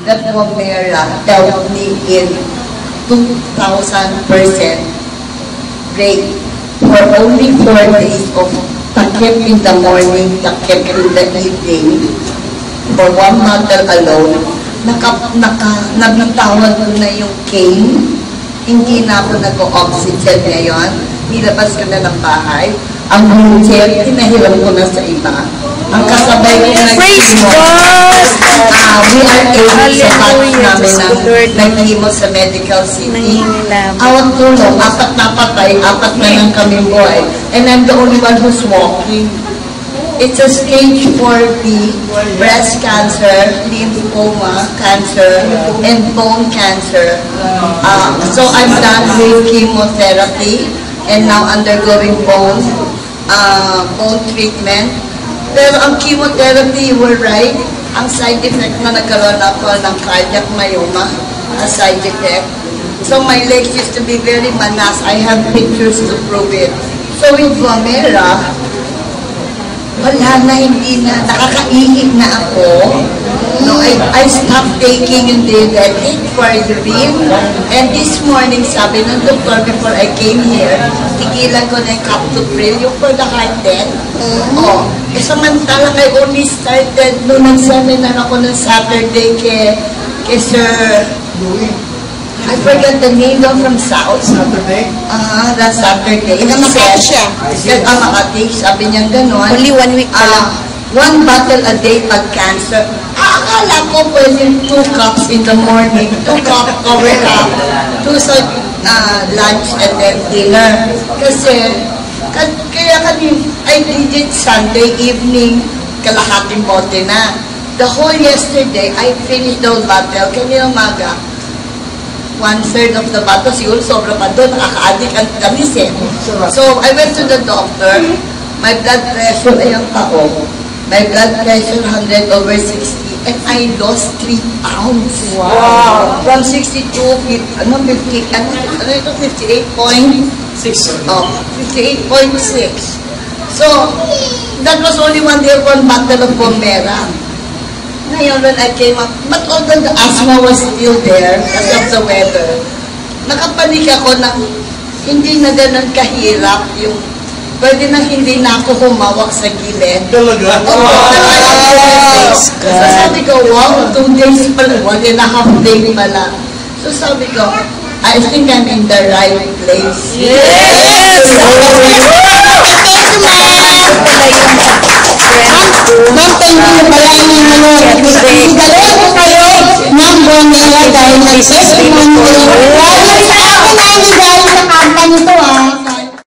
that Pomera helped me in 2,000% rate for only 4 days of takip in the morning, takip in the evening, for 1 bottle alone. Nabitawan ko na yung cane. Hindi na ako nag-oxygen ngayon. Nilabas ko na ng bahay. Ang wheelchair, tinahiram ko na sa iba. Ang kasabay ko na chemo. We are able sa batch namin ng chemo sa Medical City. Awang tulong, 4 na patay, 4 na lang kami buhay. And I'm the only one who's walking. It's a stage 4B, breast cancer, lymphoma cancer, and bone cancer. So I'm done with chemotherapy and now undergoing bone treatment. Pero ang chemotherapy, you were right, ang side effect na nagkaroon ako ng cardiac myoma, a side effect. So my legs used to be very manas. I have pictures to prove it. So with Pomera, wala na, hindi na, nakakaihi na ako. No, I stopped taking yung diuretic for urine. And this morning, sabi ng doktor before I came here, tigilan ko na yung captopril, yung for the heart death. Samantalang I only started nung nag-seminar ako ng Saturday kay Sir I forgot the name though from South. Saturday? That Saturday. In Makati. Makati. Sabi niya gano'n. Only 1 week pa lang. 1 bottle a day pag cancer. Akala ko pwede 2 cups in the morning, 2 cup cover up, 2 sa lunch and then dinner. Kasi, kaya I did it Sunday evening, kalahating bote na. The whole yesterday, I finished the whole bottle. Kanina umaga, 1/3 of the bottle, siguro sobra pa doon, nakaka-addict ang tamis eh. So, I went to the doctor, my blood pressure ay ang taong. My blood pressure 100/60, and I lost 3 pounds. Wow! From 62, 58.6. Oh, 58.6. So, that was only 1 day, 1 bottle of Pomera. Ngayon, when I came up, but although the asthma was still there because of the weather, nakapanik ako na hindi na ganun kahirap yung pwede na hindi na ako humawak sa gilid. Talaga? So sabi ko, wow, 2 days pala, 1.5 day pala. So sabi ko, I think I'm in the right place. Yes! Ma'am, thank you pala yung Galing ko kayo ng Pomera dahil nag-testimony. Dahil sa akin na hindi dahil sa company to